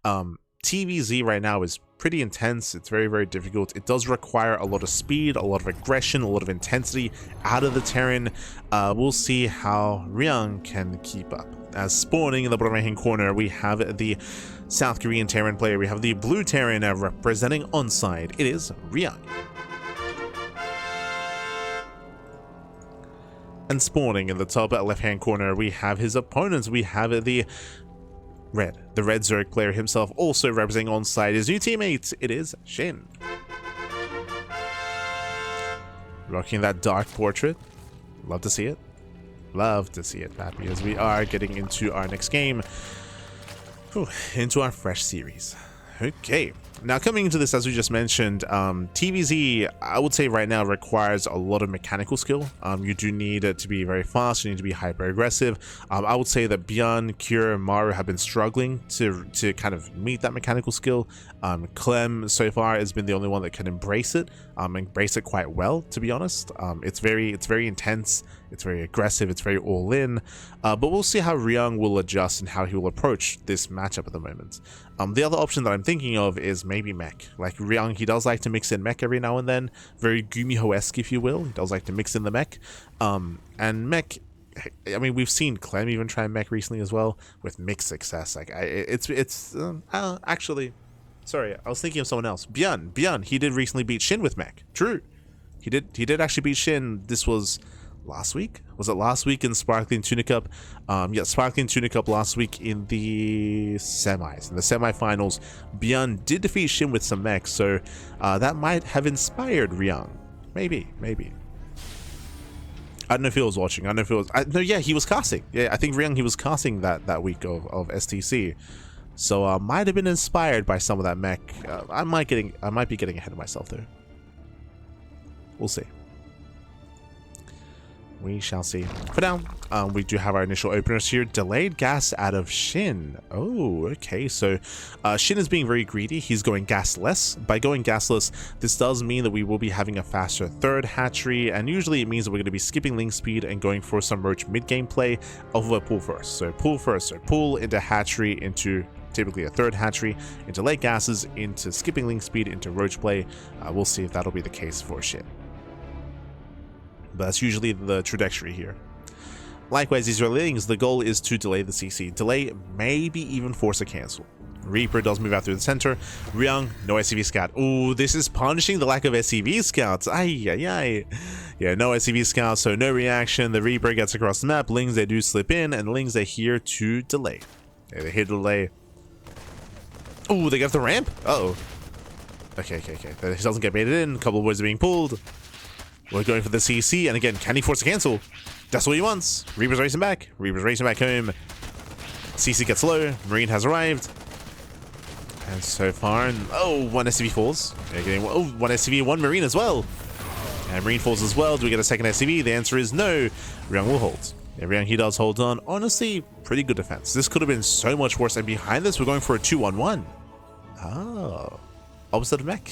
TVZ right now is pretty intense. It's very, very difficult. It does require a lot of speed, a lot of aggression, a lot of intensity out of the Terran. We'll see how Ryung can keep up. As spawning in the bottom right hand corner, we have the South Korean Terran player. We have the blue Terran representing onside. It is Ryung. And spawning in the top left hand corner, we have his opponents. We have the red Zerg player himself, also representing onside his new teammate. It is SHIN. Rocking that dark portrait. Love to see it. Love to see it, Pappy, as we are getting into our next game. Into our fresh series. Okay. Now, coming into this, as we just mentioned, TVZ, I would say right now requires a lot of mechanical skill. You do need it to be very fast. You need to be hyper aggressive. I would say that Bjorn, Kure, Maru have been struggling to kind of meet that mechanical skill. Clem so far has been the only one that can embrace it quite well, to be honest. It's very intense. It's very aggressive. It's very all in. But we'll see how Ryung will adjust and how he will approach this matchup at the moment. The other option that I'm thinking of is maybe mech. Like Ryung, he does like to mix in mech every now and then. Very Gumiho-esque, if you will. He does like to mix in the mech. And mech, I mean, we've seen Clem even try mech recently as well with mixed success. Like actually, sorry, I was thinking of someone else. Bjorn, he did recently beat SHIN with mech. True, he did actually beat SHIN. This was last week. Was it last week in Sparkling Tuna Cup? Yeah, Sparkling Tuna Cup last week in the semis. In the semifinals, Bjorn did defeat SHIN with some mech, so that might have inspired Ryung. Maybe. I don't know if he was watching. I don't know if it was. No, yeah, he was casting. Yeah, I think Ryung, he was casting that week of STC. So might have been inspired by some of that mech. I might be getting ahead of myself though. We'll see. We shall see. For now, we do have our initial openers here. Delayed gas out of SHIN. Oh, okay. So SHIN is being very greedy. He's going gasless. By going gasless, this does mean that we will be having a faster third hatchery, and usually it means that we're going to be skipping link speed and going for some roach mid-game play of a pull first. So pull into hatchery, into typically a third hatchery, into late gases, into skipping link speed, into roach play. We'll see if that'll be the case for SHIN. But that's usually the trajectory here. Likewise, these Ducklings, the goal is to delay the CC. Delay, maybe even force a cancel. Reaper does move out through the center. Ryung, no SCV scout. Ooh, this is punishing the lack of SCV scouts. Ay. Yeah, no SCV scouts, so no reaction. The Reaper gets across the map. Lings, they do slip in, and Lings, they're here to delay. They're here to delay. Ooh, they got the ramp? Uh-oh. Okay. He doesn't get baited in. A couple of boys are being pulled. We're going for the CC, and again, can he force a cancel? That's what he wants. Reaper's racing back. Home. CC gets low. Marine has arrived. And so far, one SCV falls. They're getting, one SCV, one Marine as well. And Marine falls as well. Do we get a second SCV? The answer is no. Ryung will hold. Yeah, Ryung, he does hold on. Honestly, pretty good defense. This could have been so much worse. And behind this, we're going for a 2-1-1. Oh. Opposite of mech.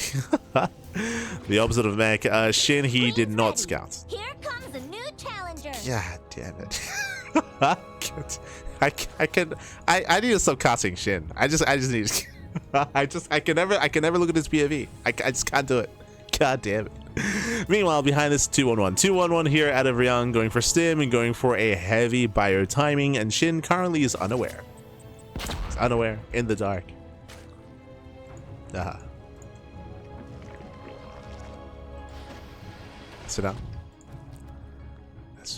The opposit of mech. SHIN, he did not scout. Here comes a new challenger. God damn it. I need to stop casting SHIN. I just need I can never look at this POV. I just can't do it. God damn it. Meanwhile, behind this 2-1-1. 2-1-1 here out of Ryung, going for stim and going for a heavy bio timing, and SHIN currently is unaware. He's unaware, in the dark. So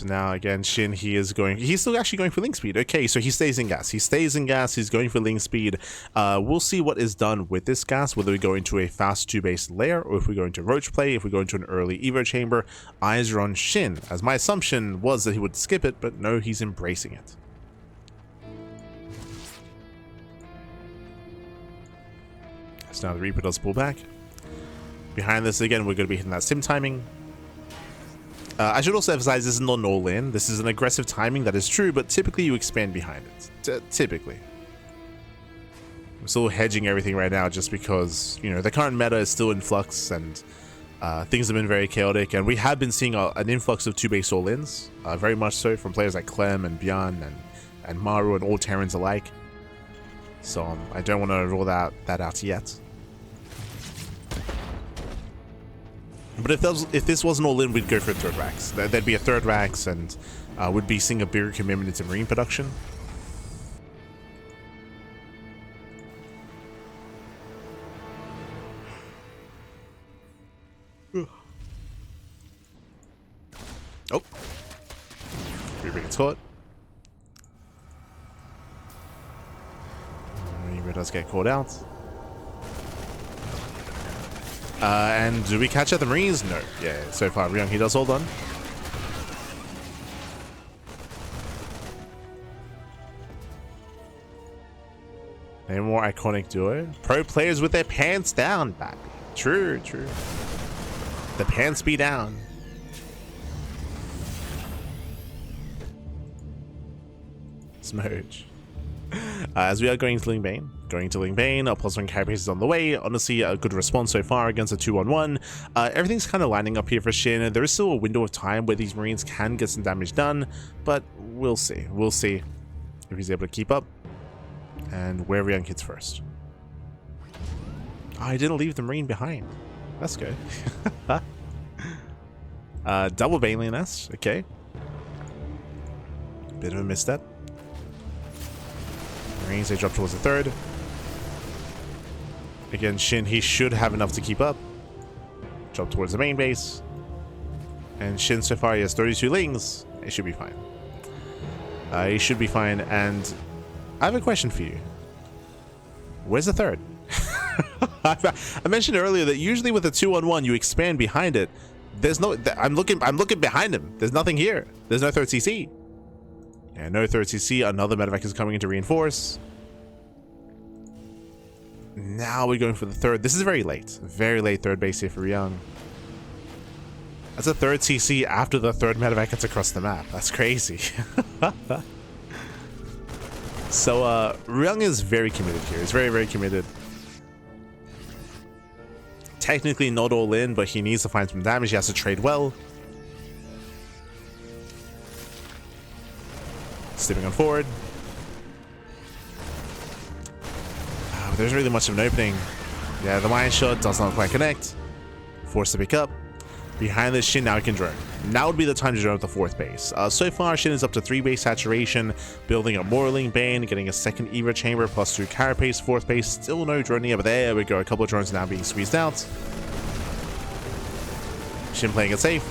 now again, SHIN, he's still actually going for link speed. Okay, so he stays in gas. He's going for link speed. We'll see what is done with this gas, whether we go into a fast 2-based layer or if we go into roach play, if we go into an early evo chamber. Eyes are on SHIN, as my assumption was that he would skip it, but no, he's embracing it. So now the Reaper does pull back. Behind this again, we're going to be hitting that sim timing. I should also emphasize this is not an all-in. This is an aggressive timing, that is true, but typically you expand behind it. Typically. I'm still hedging everything right now just because, you know, the current meta is still in flux and things have been very chaotic, and we have been seeing an influx of 2-base all-ins, very much so from players like Clem and Bjorn and Maru and all Terrans alike. So I don't want to rule that out yet. But if this wasn't all in, we'd go for a third Rax. There'd be a third Rax, and would be seeing a bigger commitment into marine production. Oh. Reaver gets caught. Reaver does get caught out. And do we catch out the Marines? No. Yeah, so far, Ryung, he does hold on. Any more iconic duo? Pro players with their pants down, back. True, true. The pants be down. Smooch. As we are going to Lingbane. Going to Lingbane, our +1 carry pace is on the way. Honestly, a good response so far against a 2-on-1. Everything's kind of lining up here for Shin. There is still a window of time where these Marines can get some damage done, but we'll see. We'll see if he's able to keep up and where Ryung hits first. Oh, I didn't leave the Marine behind. That's good. Double Baneley Nest. Okay. Bit of a misstep. Marines, they drop towards the third. Again, Shin, he should have enough to keep up. Drop towards the main base. And Shin, so far, he has 32 lings. It should be fine. He should be fine. And I have a question for you. Where's the third? I mentioned earlier that usually with a 2-on-1, you expand behind it. There's no... I'm looking behind him. There's nothing here. There's no third CC. Yeah, no third CC. Another medevac is coming in to reinforce. Now we're going for the third. This is very late third base here for Ryung. That's a third CC after the third medevac gets across the map. That's crazy. So Ryung is very committed here. He's very, very committed. Technically not all in, but he needs to find some damage. He has to trade well. Stepping on forward. There's really much of an opening. Yeah, the mine shot does not quite connect. Forced to pick up. Behind this, Shin now can drone. Now would be the time to drone at the fourth base. So far, Shin is up to 3 base saturation, building a more Lingbane, getting a second Eva chamber plus 2 carapace. Fourth base, still no droning over there. We go. A couple of drones now being squeezed out. Shin playing it safe,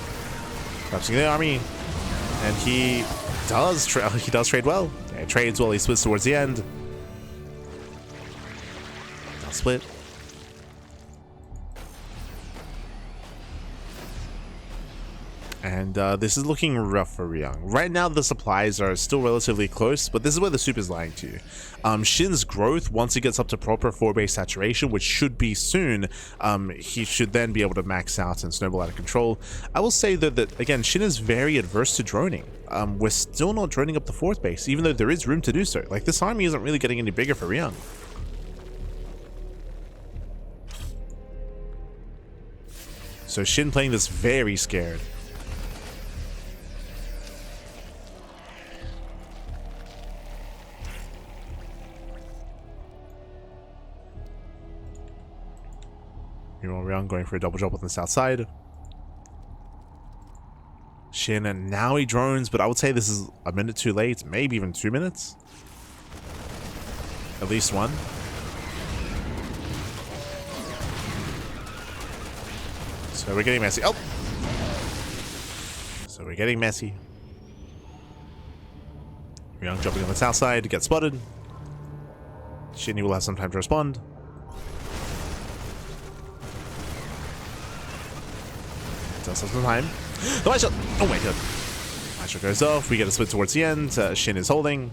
collapsing the army, and he does trade well. Yeah, he trades well. He splits towards the end. Split. And this is looking rough for Ryung. Right now the supplies are still relatively close, but this is where the soup is lying to you. Shin's growth, once he gets up to proper 4 base saturation, which should be soon, he should then be able to max out and snowball out of control. I will say though that, again, Shin is very adverse to droning. We're still not droning up the 4th base, even though there is room to do so. Like, this army isn't really getting any bigger for Ryung. So Shin playing this very scared. Ryung going for a double drop on the south side. Shin, and now he drones, but I would say this is a minute too late, maybe even 2 minutes. At least one. So we're getting messy. Oh! So we're getting messy. Ryung jumping on the south side to get spotted. Shin will have some time to respond. Does have some time. The mine shot! Oh my god. Mine shot goes off. We get a split towards the end. Shin is holding.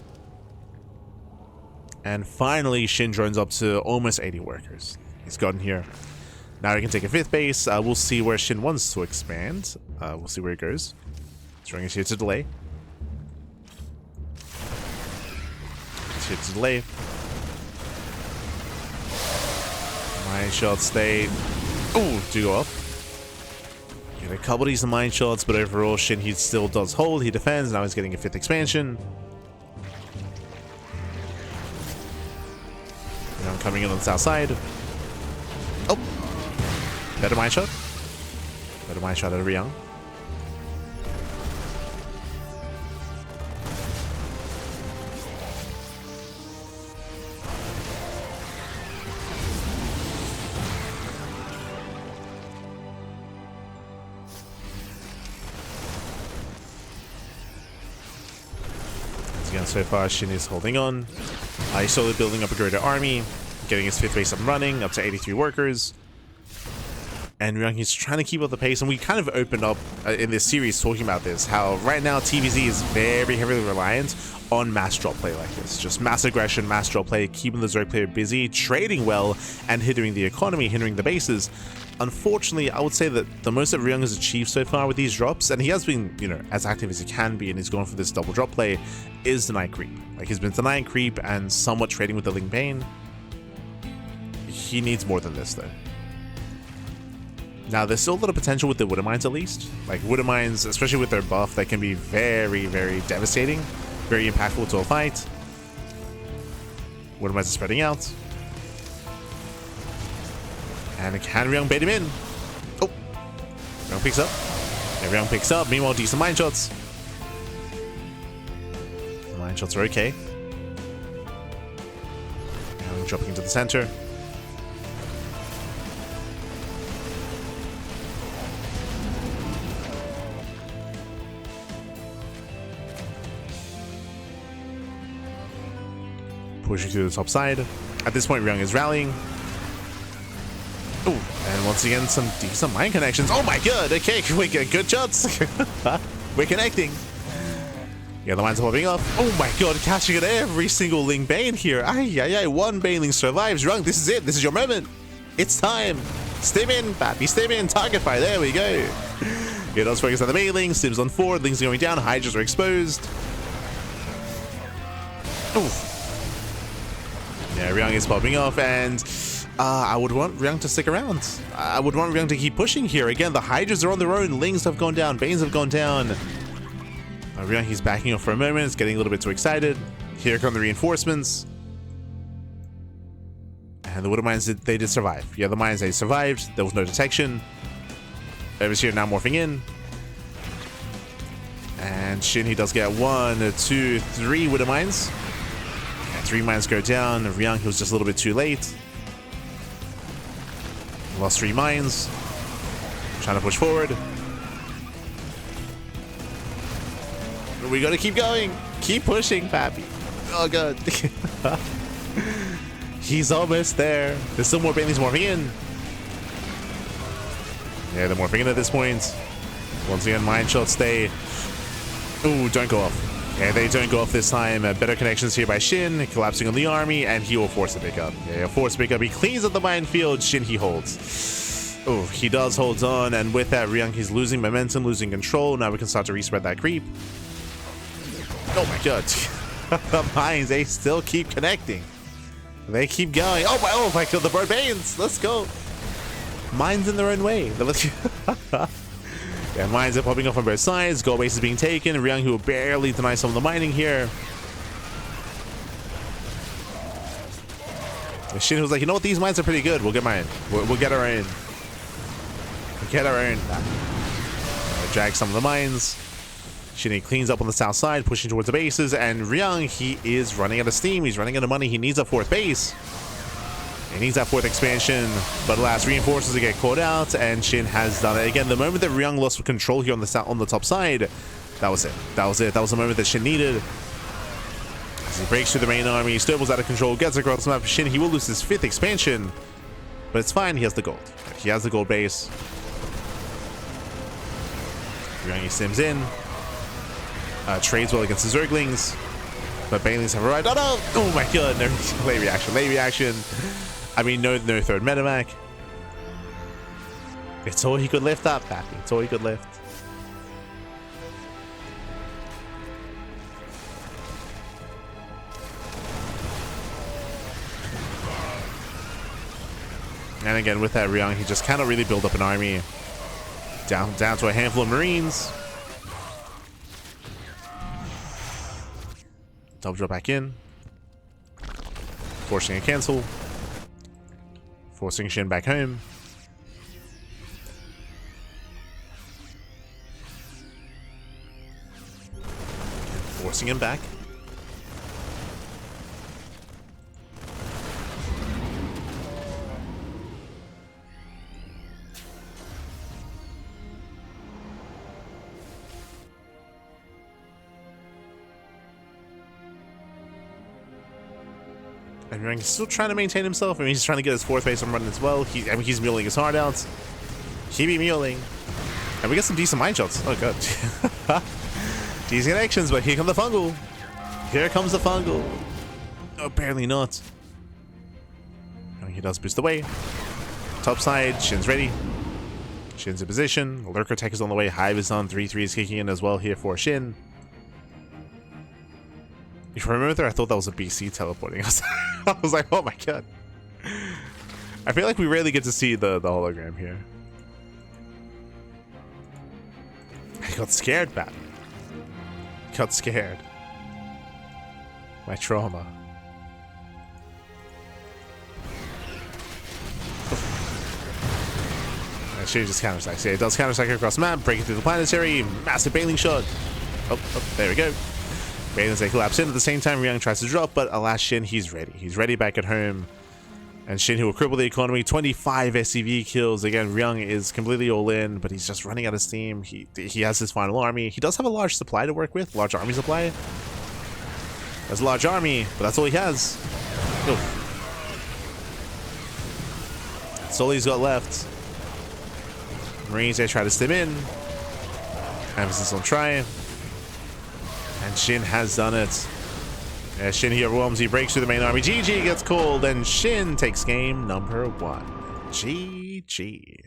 And finally, Shin drones up to almost 80 workers. He's gotten here. Now we can take a 5th base. We'll see where Shin wants to expand. We'll see where it goes. Throwing is here to delay. It's here to delay. Mine shots, they... Ooh, do go off. Get a couple of these mine shots, but overall, Shin, he still does hold. He defends. Now he's getting a 5th expansion. coming in on the south side. Oh! Better mine shot. Better mine shot out of Ryung. Again, so far, Shin is holding on. He's slowly building up a greater army, getting his 5th base up and running, up to 83 workers. And Ryung, he's trying to keep up the pace, and we kind of opened up in this series talking about this, how right now TVZ is very heavily reliant on mass drop play like this. Just mass aggression, mass drop play, keeping the Zerg player busy, trading well, and hindering the economy, hindering the bases. Unfortunately, I would say that the most that Ryung has achieved so far with these drops, and he has been, you know, as active as he can be, and he's going for this double drop play, is denying creep. Like, he's been denying creep and somewhat trading with the Ling Bane. He needs more than this, though. Now, there's still a lot of potential with the Widow Mines, at least. Like, Widow Mines, especially with their buff, they can be very devastating, very impactful to a fight. Widow Mines are spreading out. And can Ryung bait him in? Oh! Ryung picks up. And Ryung picks up. Meanwhile, decent mine shots. The mine shots are okay. Ryung dropping into the center. Pushing to the top side. At this point, Ryung is rallying. Oh, and once again, some decent mine connections. Oh my god, okay, we get good shots. We're connecting. Yeah, the mines are popping off. Oh my god, catching at every single Ling Bane here. Ay, one Baneling survives. Ryung, this is it. This is your moment. It's time. Stim in, Pappy. Stim in. Target fire. There we go. Yeah, let's focus on the Baneling. Stims on forward. Lings going down. Hydras are exposed. Oh. Yeah, Ryung is popping off, and I would want Ryung to stick around. I would want Ryung to keep pushing here. Again, the Hydras are on their own. Lings have gone down. Banes have gone down. Ryung, he's backing off for a moment. He's getting a little bit too excited. Here come the reinforcements. And the Widow Mines, they did survive. Yeah, the mines, they survived. There was no detection. Ever's here now morphing in. And Shin, he does get 1, 2, 3 Widow Mines. 3 mines go down. Ryung, he was just a little bit too late. Lost 3 mines. Trying to push forward. We gotta keep going. Keep pushing, Pappy. Oh god. He's almost there. There's still more Banelings morphing in. Yeah, they're morphing in at this point. Once again, mine shots stay. Ooh, don't go off. Yeah, they don't go off this time. Better connections here by Shin, collapsing on the army, and he will force a pickup. Yeah, he'll force a pickup. He cleans up the minefield. Shin, he holds. Oh, he does hold on, and with that, Ryung, he's losing momentum, losing control. Now we can start to respread that creep. Oh my god. The mines, they still keep connecting. They keep going. Oh my god, the bird Banes. Let's go. Mines in their own way. Yeah, mines are popping off on both sides. Gold base is being taken. Ryung, who will barely deny some of the mining here. Shin was like, you know what? These mines are pretty good. We'll get mine. We'll get our own. We'll get our own. Drag some of the mines. Shin cleans up on the south side, pushing towards the bases. And Ryung, he is running out of steam. He's running out of money. He needs a 4th base. He needs that 4th expansion, but alas, reinforcers to get caught out, and Shin has done it. Again, the moment that Ryung lost control here on the top side, that was it. That was it. That was the moment that Shin needed. As he breaks through the main army, Sturbal's out of control, gets across the map. Shin, he will lose his 5th expansion, but it's fine. He has the gold. He has the gold base. Ryung, he sims in. Trades well against the Zerglings, but Banelings have arrived. Oh no! Oh my god, no. Late reaction, late reaction. I mean, no 3rd medevac. It's all he could lift up, Pappy. It's all he could lift. And again, with that Ryung, he just cannot really build up an army. Down to a handful of Marines. Double drop back in. Forcing a cancel. Forcing Shin back home. Forcing him back. And Ryung is still trying to maintain himself. I mean, he's trying to get his fourth base on running as well. I mean, he's muling his heart out. He be muling. And we get some decent mind shots. Oh, God. Decent connections, but here comes the fungal. Here comes the fungal. Oh, barely not. He does boost away. Top side, Shin's ready. Shin's in position. Lurker Tech is on the way. Hive is on. 3-3 is kicking in as well here for Shin. If I remember there, I thought that was a BC teleporting. I was like, oh my god. I feel like we rarely get to see the hologram here. I got scared, man. Got scared. My trauma. And she just counter-strikes. Yeah, it does counter-strike across the map, breaking through the planetary, massive bailing shot. Oh, there we go. Bailing's they collapse in at the same time. Ryung tries to drop, but alas, Shin, he's ready. He's ready back at home. And Shin, who will cripple the economy, 25 SCV kills. Again, Ryung is completely all in, but he's just running out of steam. He has his final army. He does have a large supply to work with, large army supply. That's a large army, but that's all he has. Oof. That's all he's got left. Marines, they try to stim in. Emphasis on try. And Shin has done it. As Shin here overwhelms, he breaks through the main army. GG gets called, and Shin takes game number 1. GG.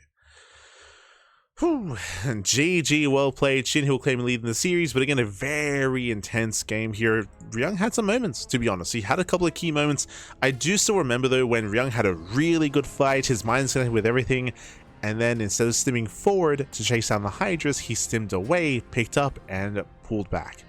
Whew. And GG, well played. Shin, who will claim a lead in the series, but again, a very intense game here. Ryung had some moments, to be honest. He had a couple of key moments. I do still remember, though, when Ryung had a really good fight. His mind's connected with everything. And then instead of stimming forward to chase down the Hydras, he stimmed away, picked up, and pulled back.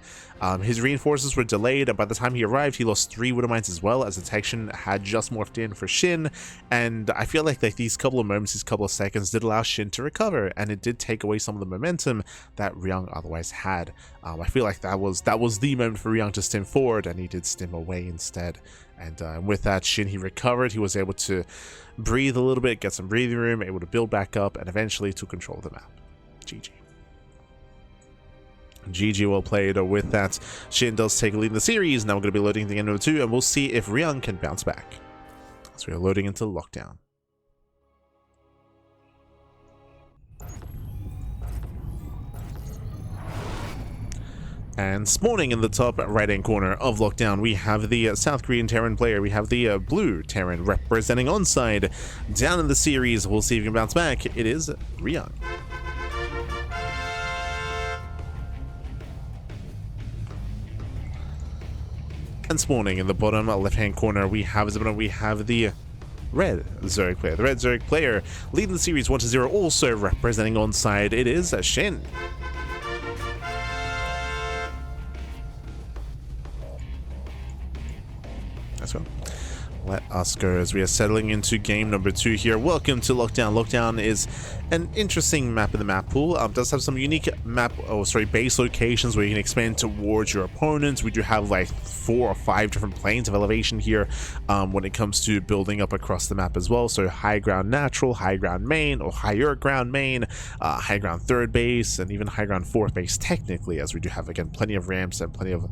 His reinforcements were delayed, and by the time he arrived, he lost 3 Widow Mines as well, as detection had just morphed in for Shin. And I feel like these couple of moments, these couple of seconds did allow Shin to recover, and it did take away some of the momentum that Ryung otherwise had. I feel like that was the moment for Ryung to stim forward, and he did stim away instead. And with that, Shin, he recovered. He was able to breathe a little bit, get some breathing room, able to build back up, and eventually took control of the map. GG. GG, well played. With that, Shin does take a lead in the series. Now we're going to be loading the end of 2, and we'll see if Ryung can bounce back. So we are loading into lockdown. And spawning in the top right-hand corner of lockdown, we have the South Korean Terran player. We have the blue Terran representing onside. Down in the series, we'll see if he can bounce back. It is Ryung. And spawning in the bottom left-hand corner, we have the red Zerg player. The red Zerg player leading the series 1-0, also representing onside. It is Shin. Let's go. Let us go as we are settling into game number 2 here. Welcome to Lockdown. Lockdown is an interesting map in the map pool. Does have some unique base locations where you can expand towards your opponents. We do have like 4 or 5 different planes of elevation here when it comes to building up across the map as well. So high ground natural, high ground main, or higher ground main, high ground third base, and even high ground fourth base technically, as we do have again plenty of ramps and plenty of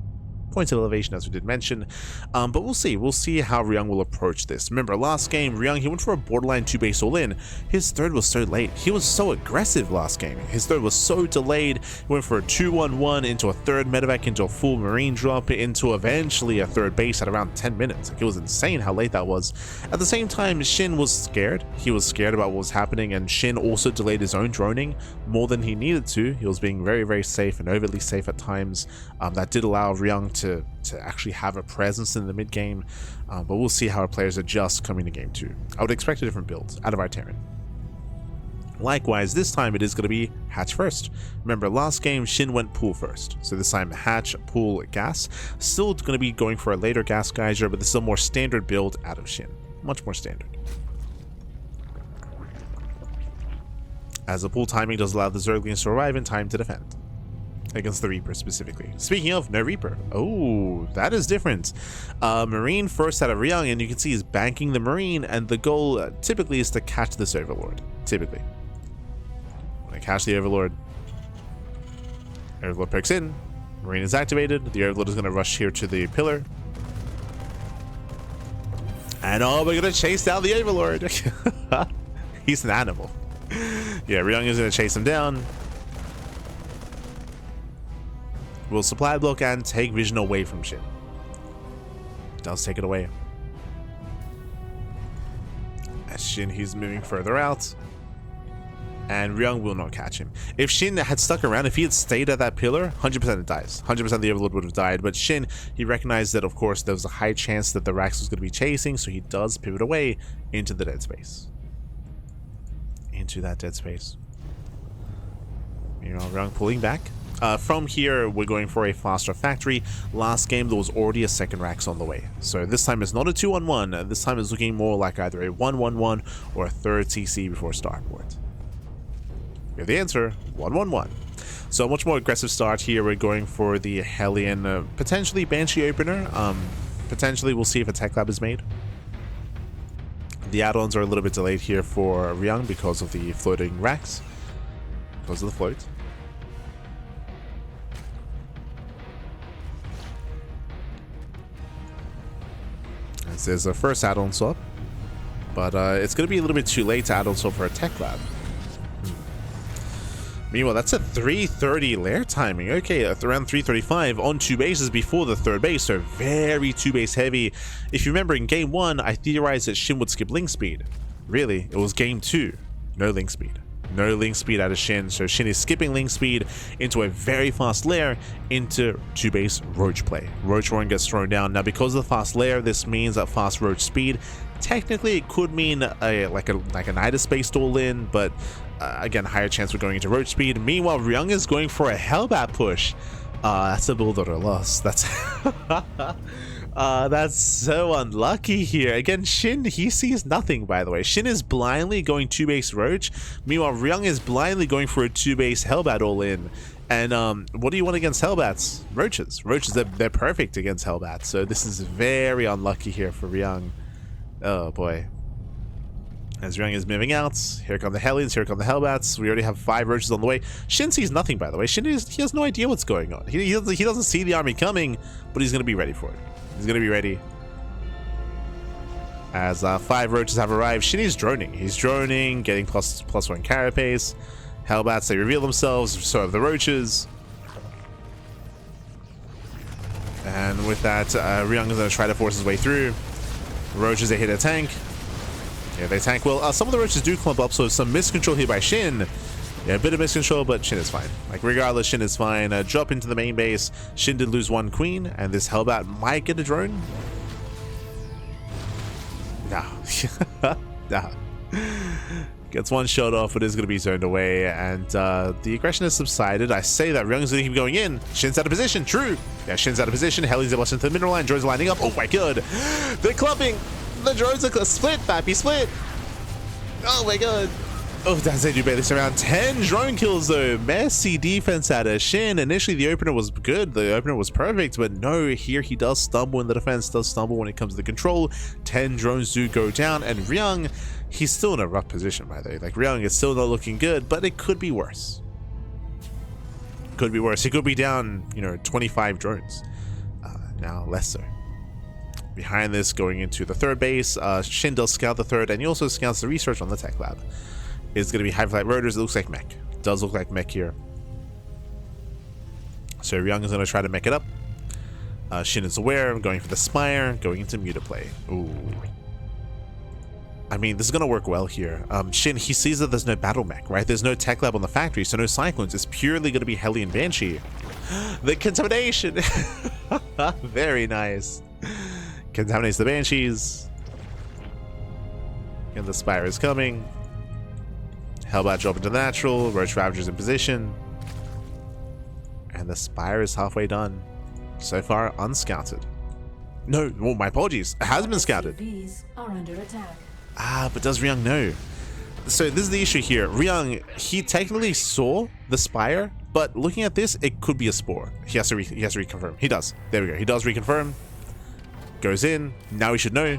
points of elevation, as we did mention. But we'll see how Ryung will approach this. Remember last game, Ryung, he went for a borderline 2 base all in. His third was so late. He was so aggressive last game. His third was so delayed. He went for a 2-1-1 into a third medevac, into a full marine drop, into eventually a third base at around 10 minutes. Like, it was insane how late that was. At the same time, Shin was scared. He was scared about what was happening, and Shin also delayed his own droning more than he needed to. He was being very, very safe and overly safe at times. That did allow Ryung to actually have a presence in the mid game, but we'll see how our players adjust coming to game 2. I would expect a different build out of our Terran. Likewise, this time it is going to be hatch first. Remember last game Shin went pool first, so this time hatch, pool, gas. Still going to be going for a later gas geyser, but this is a more standard build out of Shin, much more standard. as the pull timing does allow the Zerglings to arrive in time to defend. Against the Reaper specifically. Speaking of, no Reaper. Oh, that is different. Marine first out of Ryung, and you can see he's banking the Marine, and the goal typically is to catch this Overlord. Typically. When I catch the Overlord, Overlord pokes in, Marine is activated, the Overlord is going to rush here to the pillar. And oh, we're going to chase down the Overlord. He's an animal. Yeah, Ryung is going to chase him down. Will supply block and take vision away from SHIN. Does take it away. As SHIN, he's moving further out. And Ryung will not catch him. If SHIN had stuck around, if he had stayed at that pillar, 100% it dies. 100% the Overlord would have died. But SHIN, he recognized that, of course, there was a high chance that the Rax was going to be chasing, so he does pivot away into the dead space. Into that dead space. Meanwhile, Ryung pulling back. From here, we're going for a faster factory. Last game, there was already a second Rax on the way. So this time it's not a 2-on-1. This time it's looking more like either a 1-1-1 or a third TC before starport. We have the answer, 1-1-1. So a much more aggressive start here. We're going for the Hellion, potentially Banshee opener. Potentially, we'll see if a tech lab is made. The add-ons are a little bit delayed here for Ryung because of the floating Rax. Because of the float. As there's a first add-on swap. But it's going to be a little bit too late to add on swap for a tech lab. Meanwhile, that's a 3:30 lair timing. Okay, around 3:35 on 2 bases before the third base, so very 2-base heavy. If you remember, in game 1, I theorized that SHIN would skip link speed. Really, it was game 2. No link speed. No link speed out of SHIN, so SHIN is skipping link speed into a very fast lair into 2-base roach play. Roach Roaring gets thrown down. Now, because of the fast lair, this means that fast roach speed. Technically, it could mean like a Nidus based all in, but again, higher chance we're going into roach speed. Meanwhile, Ryung is going for a Hellbat push. That's a build order loss. That's that's so unlucky here. Again, SHIN, he sees nothing, by the way. SHIN is blindly going 2-base roach. Meanwhile, Ryung is blindly going for a 2-base Hellbat all in. And what do you want against Hellbats? Roaches. Roaches, they're perfect against Hellbats. So this is very unlucky here for Ryung. Oh boy. As Ryung is moving out, here come the Hellions, here come the Hellbats. We already have 5 roaches on the way. SHIN sees nothing, by the way. SHIN he has no idea what's going on. He doesn't see the army coming, but he's going to be ready for it. He's going to be ready. As 5 roaches have arrived, SHIN is droning. He's droning, getting +1 carapace. Hellbats, they reveal themselves, so have the roaches. And with that, Ryung is going to try to force his way through. Roaches, they hit a tank. Yeah, they tank well. Some of the roaches do clump up, so some miscontrol here by SHIN. Yeah, a bit of miscontrol, but SHIN is fine. Like, regardless, SHIN is fine. Drop into the main base. SHIN did lose 1 queen, and this Hellbat might get a drone. Nah. Nah. Gets 1 shot off, but is going to be zoned away, and the aggression has subsided. I say that Ryung's going to keep going in. SHIN's out of position. True. Yeah, SHIN's out of position. Hellie's about into the mineral line. Drones are lining up. Oh my god. They're clumping. The drones are split. Fappy split. Oh my god. Oh, that's it. You barely surround 10 drone kills though. Messy defense out of SHIN. Initially, the opener was good. The opener was perfect, but no, here he does stumble in the defense, does stumble when it comes to the control. 10 drones do go down, and Ryung, he's still in a rough position, by the way. Like, Ryung is still not looking good, but it could be worse. Could be worse. He could be down, 25 drones. Now, less so. Behind this, going into the third base, SHIN does scout the third, and he also scouts the research on the tech lab. It's going to be high flight rotors. It looks like mech. It does look like mech here. So Ryung is going to try to mech it up. SHIN is aware, going for the spire, going into mutaplay. Ooh. I mean, this is going to work well here. SHIN, he sees that there's no battle mech, right? There's no tech lab on the factory, so no cyclones. It's purely going to be Hellion Banshee. The contamination! Very nice. Contaminates the Banshees. And the spire is coming. Hellbat drop into natural. Roach Ravager's in position. And the spire is halfway done. So far, unscouted. No, well, my apologies. It has been scouted. Are under attack. Ah, but does Ryung know? So this is the issue here. Ryung, he technically saw the spire, but looking at this, it could be a spore. He has to reconfirm. He does. There we go. He does reconfirm. Goes in. Now he should know.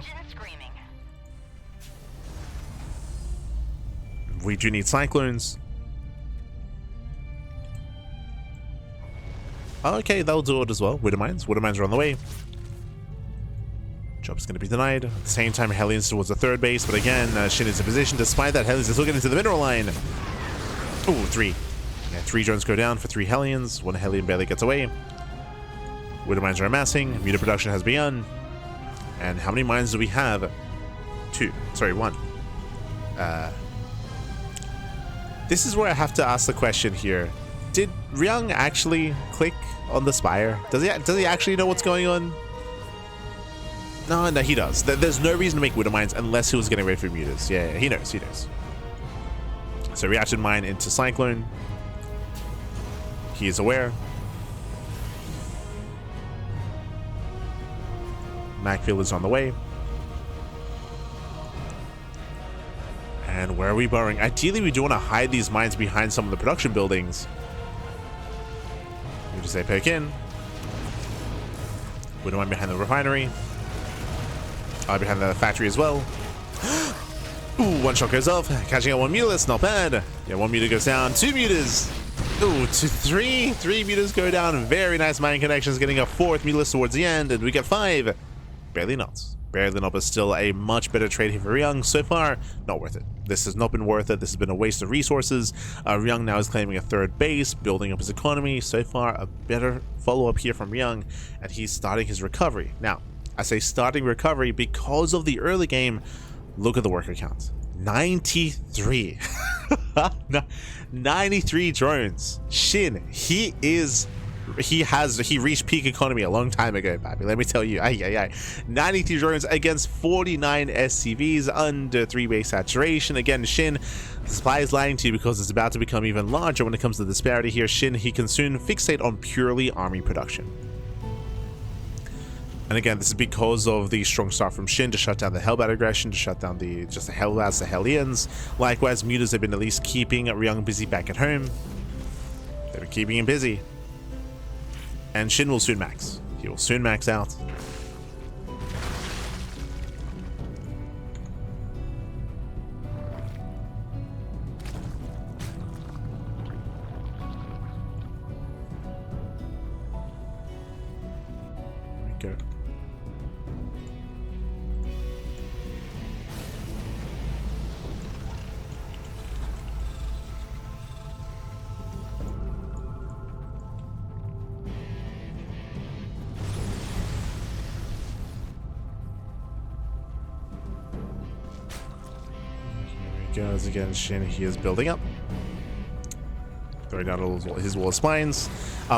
We do need cyclones. Okay, that'll do it as well. Widow mines. Widow mines are on the way. Job's going to be denied. At the same time, Hellions towards the third base, but again, Shin is in position. Despite that, Hellions is looking into the mineral line. Ooh, 3. Yeah, 3 drones go down for 3 Hellions. 1 Hellion barely gets away. Widow mines are amassing. Muta production has begun. And how many mines do we have? 2. Sorry, 1. This is where I have to ask the question here. Did Ryung actually click on the spire? Does he actually know what's going on? No, he does. There's no reason to make Widow mines unless he was getting ready for mutas. Yeah, he knows. So reaction mine into Cyclone. He is aware. Macfield is on the way. And where are we burrowing? Ideally, we do want to hide these mines behind some of the production buildings. We just say poke in. Widow mine behind the refinery. Behind the factory as well. Ooh, 1 shot goes off. Catching out 1 muta, that's not bad. Yeah, 1 muta goes down. 2 mutas. Ooh, 3 mutas go down. Very nice mine connections. Getting a 4th muta towards the end. And we get 5. Barely not. Barely not, but still a much better trade here for Ryung. So far, not worth it. This has not been worth it. This has been a waste of resources. Ryung now is claiming a 3rd base, building up his economy. So far, a better follow-up here from Ryung, and he's starting his recovery. Now, I say starting recovery because of the early game. Look at the worker count. 93. 93 drones. Shin, he reached peak economy a long time ago, baby. Let me tell you. 93 drones against 49 SCVs under 3 base saturation. Again, Shin, the supply is lying to you because it's about to become even larger when it comes to the disparity here. Shin, he can soon fixate on purely army production. And again, this is because of the strong start from Shin to shut down the Hellbat aggression, to shut down the Hellbats, the Hellions. Likewise, mutas have been at least keeping Ryung busy back at home. They've been keeping him busy. And Shin will soon max. He will soon max out. There we go. Goes again, Shin, he is building up. Throwing down all his wall of spines.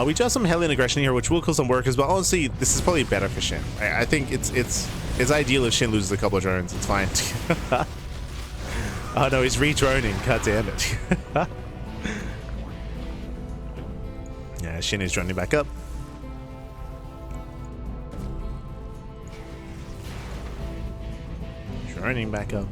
We do have some Hellion aggression here, which will kill some workers, but honestly, this is probably better for Shin. I think it's ideal if Shin loses a couple of drones. It's fine. Oh no, he's re-droning. God damn it. Yeah, Shin is droning back up. Droning back up.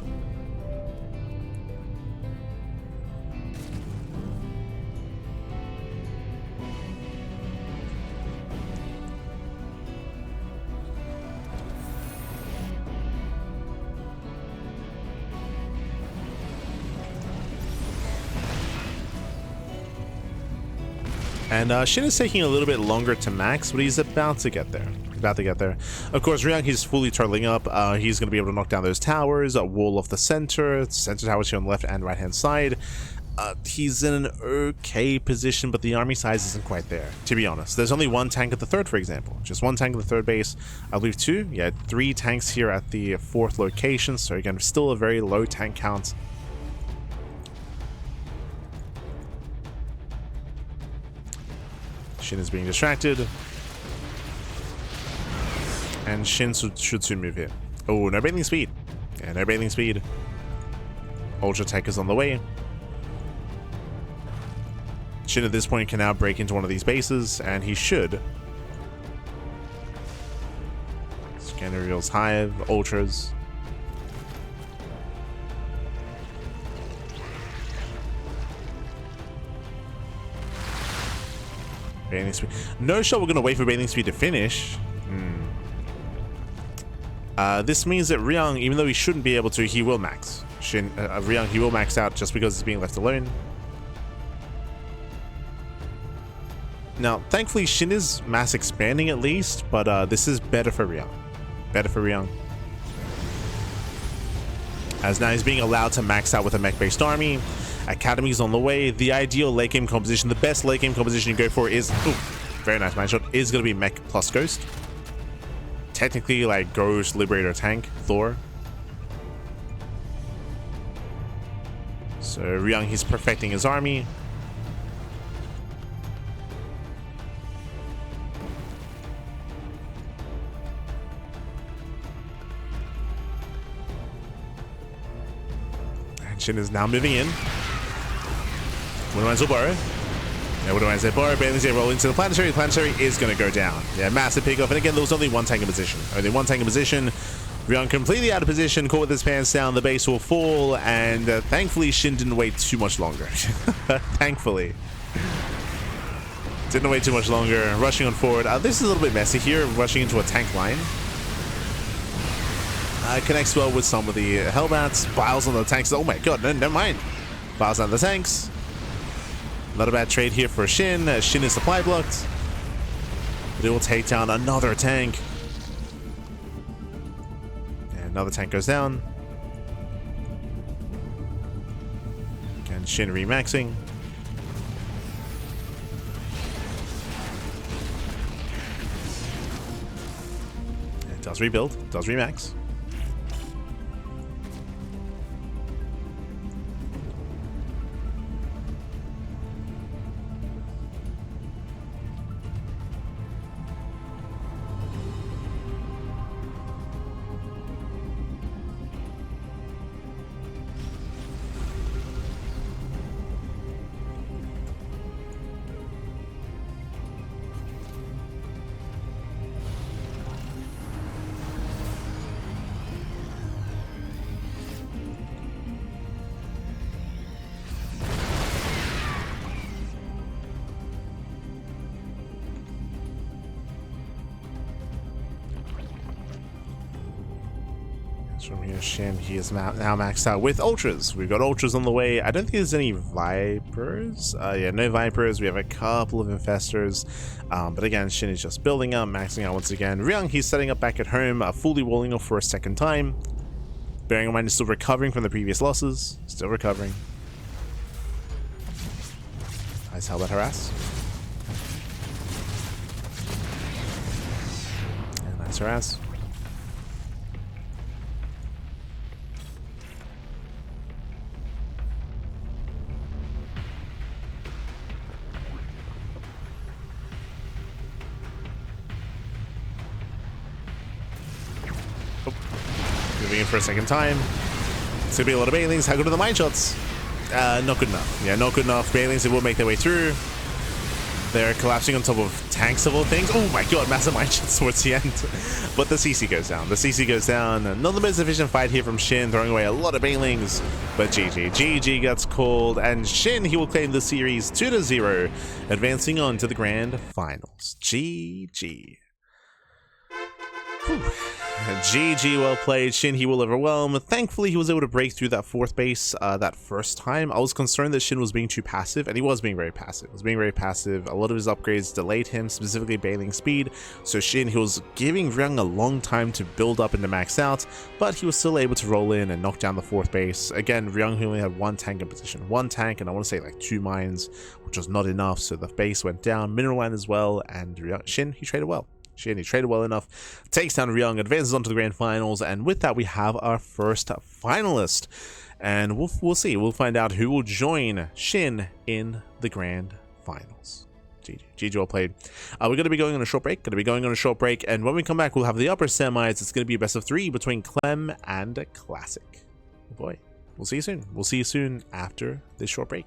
And Shin is taking a little bit longer to max, but he's about to get there. Of course, Ryung, he's fully turtling up. He's going to be able to knock down those towers, wall off the center towers here on the left and right hand side. He's in an okay position, but the army size isn't quite there, to be honest. There's only 1 tank at the 3rd, for example. Just 1 tank at the 3rd base. I believe 2. Yeah, 3 tanks here at the 4th location. So again, still a very low tank count. Shin is being distracted. And Shin should soon move here. Oh, no bathing speed. Yeah, no bathing speed. Ultra Tech is on the way. Shin at this point can now break into one of these bases, and he should. Scanner reveals Hive, Ultras. Bathing speed. No shot we're going to wait for bathing speed to finish. This means that Ryung, even though he shouldn't be able to, he will max. Ryung, he will max out just because he's being left alone. Now, thankfully, Shin is mass expanding at least, but this is better for Ryung. Better for Ryung. As now he's being allowed to max out with a mech-based army. Academy's on the way. The ideal late game composition, the best late game composition you go for is, ooh, very nice man shot, is going to be mech plus ghost. Technically, like Ghost, Liberator, Tank, Thor. So Ryung, he's perfecting his army. And Shin is now moving in. Wouldn't mind Zilboro. Yeah, what do I say? Borrow, Bailey's roll into the planetary. The planetary is going to go down. Yeah, massive pick off. And again, there was only one tank in position. Only one tank in position. Ryung completely out of position, caught with his pants down. The base will fall. And thankfully, Shin didn't wait too much longer. Thankfully. Didn't wait too much longer. Rushing on forward. This is a little bit messy here. Rushing into a tank line. Connects well with some of the Hellbats. Biles on the tanks. Oh my god, no, never mind. Biles on the tanks. Not a bad trade here for Shin. Shin is supply blocked. But it will take down another tank. And another tank goes down. And Shin remaxing. It does rebuild. Does remax. From here, Shin, he is now maxed out with ultras. We've got ultras on the way. I don't think there's any vipers. Yeah, no vipers. We have a couple of infestors. But again, Shin is just building up, maxing out once again. Ryung, he's setting up back at home, fully walling off for a second time. Bearing in mind, he's still recovering from the previous losses. Still recovering. Nice Hellbat harass. And nice harass. Moving in for a second time. It's gonna be a lot of Bailings. How good are the mine shots? Not good enough. Yeah, not good enough. Bailings, they will make their way through. They're collapsing on top of tanks of all things. Oh my god, massive mine shots towards the end. But the CC goes down. The CC goes down. Not the most efficient fight here from Shin, throwing away a lot of Bailings. But GG. GG gets called. And Shin, he will claim the series 2-0, advancing on to the grand finals. GG. Whew. GG, well played. Shin, he will overwhelm. Thankfully, he was able to break through that fourth base that first time. I was concerned that Shin was being too passive, and he was being very passive. A lot of his upgrades delayed him, specifically bailing speed. So Shin, he was giving Ryung a long time to build up and to max out, but he was still able to roll in and knock down the fourth base. Again, Ryung, he only had one tank in position. One tank, and I want to say like 2 mines, which was not enough, so the base went down. Mineral line as well, and Shin, he traded well. Shin, he traded well enough, takes down Ryung, advances on to the grand finals, and with that we have our first finalist. And we'll see. We'll find out who will join Shin in the grand finals. GG, well played. We're going to be going on a short break. And when we come back, we'll have the upper semis. It's going to be a best of 3 between Clem and Classic. Oh boy, we'll see you soon. We'll see you soon after this short break.